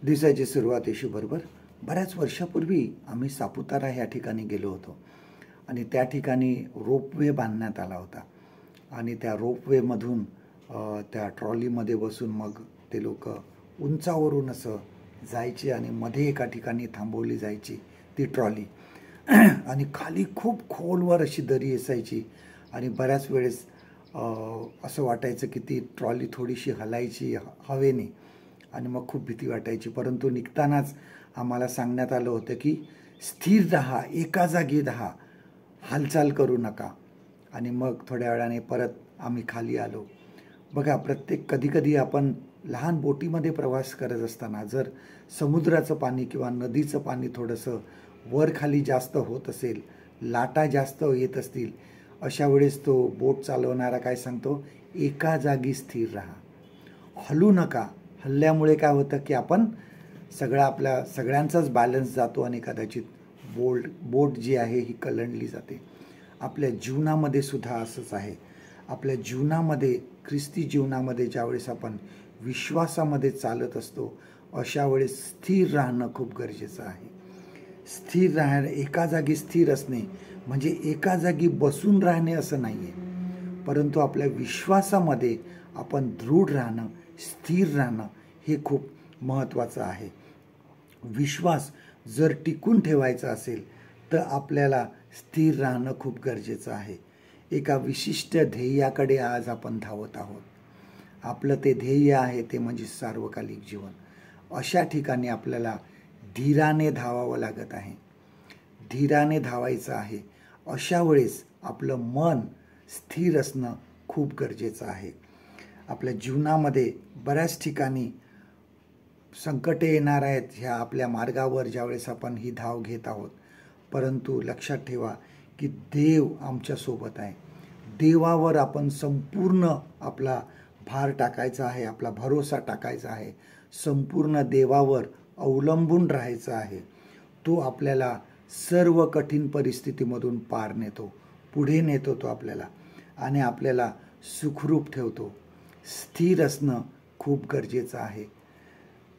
दिवसाची सुरुवात येशूबरोबर. बऱ्याच वर्षापूर्वी आम्ही सापुतारा ह्या ठिकाणी गेलो होतो आणि त्या ठिकाणी रोपवे बांधण्यात आला होता आणि त्या रोपवेमधून त्या ट्रॉलीमध्ये बसून मग ते लोक उंचावरून असं जायचे आणि मध्ये एका ठिकाणी थांबवली जायची ती ट्रॉली आणि खाली खूप खोलवर अशी दरी असायची आणि बऱ्याच वेळेस असं वाटायचं की ती ट्रॉली थोडीशी हलायची हवेने आणि मग खूप भीती वाटायची. परंतु निघतानाच आम्हाला सांगण्यात आलं होतं की स्थिर राहा, एका जागी राहा, हालचाल करू नका. आणि मग थोड्या वेळाने परत आम्ही खाली आलो. बघा, कधी आपण लहान बोटीमध्ये प्रवास करत असताना जर समुद्राचं पाणी किंवा नदीचं पाणी थोडंसं वर खाली जास्त होत असेल, लाटा जास्त येत असतील, अशा वेळेस तो बोट चालवणारा काय सांगतो, एका जागी स्थिर राहा, हलू नका. हल्ल्यामुळे काय होतं की आपण सगळ्यांचाच बॅलन्स जातो आणि कदाचित बोट जी आहे ही कलंडली जाते. आपल्या जीवनामध्ये सुद्धा असंच आहे. आपल्या जीवनामध्ये, ख्रिस्ती जीवनामध्ये ज्यावेळेस आपण विश्वासामध्ये चालत असतो, अशा वेळेस स्थिर राहणं खूप गरजेचं आहे. स्थिर राहणं, एका जागी स्थिर असणे म्हणजे एका जागी बसून राहणे असं नाही आहे, परंतु आपल्या विश्वासामध्ये आपण दृढ राहणं, स्थिर राहणं हे खूप महत्त्वाचं आहे. विश्वास जर टिकून ठेवायचा असेल तर आपल्याला स्थिर राहणं खूप गरजेचं आहे. एका विशिष्ट ध्येयाकडे आज आपण धावत आहोत. आपलं ते ध्येय आहे ते म्हणजे सार्वकालिक जीवन. अशा ठिकाणी आपल्याला धीराने धावावं लागत आहे, धीराने धावायचं आहे. अशा वेळेस आपलं मन स्थिर असणं खूप गरजेचं आहे. आपल्या जीवनामध्ये बऱ्याच ठिकाणी संकटे येणार आहेत ह्या आपल्या मार्गावर ज्यावेळेस आपण ही धाव घेत आहोत, परंतु लक्षात ठेवा की देव आमच्यासोबत आहे. देवावर आपण संपूर्ण आपला भार टाकायचा आहे, आपला भरोसा टाकायचा आहे, संपूर्ण देवावर अवलंबून राहायचं आहे. तो आपल्याला सर्व कठीण परिस्थितीमधून पार नेतो, पुढे नेतो तो आपल्याला आणि आपल्याला सुखरूप ठेवतो. स्थिर असणं खूप गरजेचं आहे.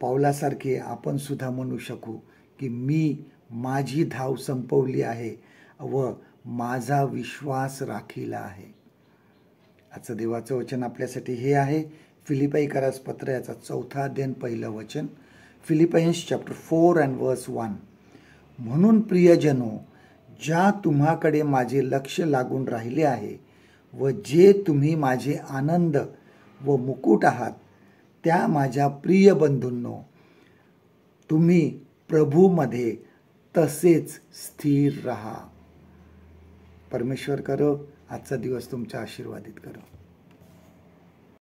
पावलासारखे आपण सुद्धा म्हणू शकू की मी माझी धाव संपवली आहे व माझा विश्वास राखीला आहे. आजचं देवाचं वचन आपल्यासाठी हे आहे. फिलिपाईकरास पत्र याचा 4 अध्याय 1 वचन. Philippines chapter 4 and verse 1. म्हणून प्रियजनो, ज्या तुम्हाकडे माझे लक्ष लागून राहिले आहे व जे तुम्ही माझे आनंद व मुकुट आहात, त्या माझ्या प्रिय बंधूंनो, तुम्ही प्रभूमध्ये तसेच स्थिर रहा. परमेश्वर करो आजचा दिवस तुमचा आशीर्वादित करो.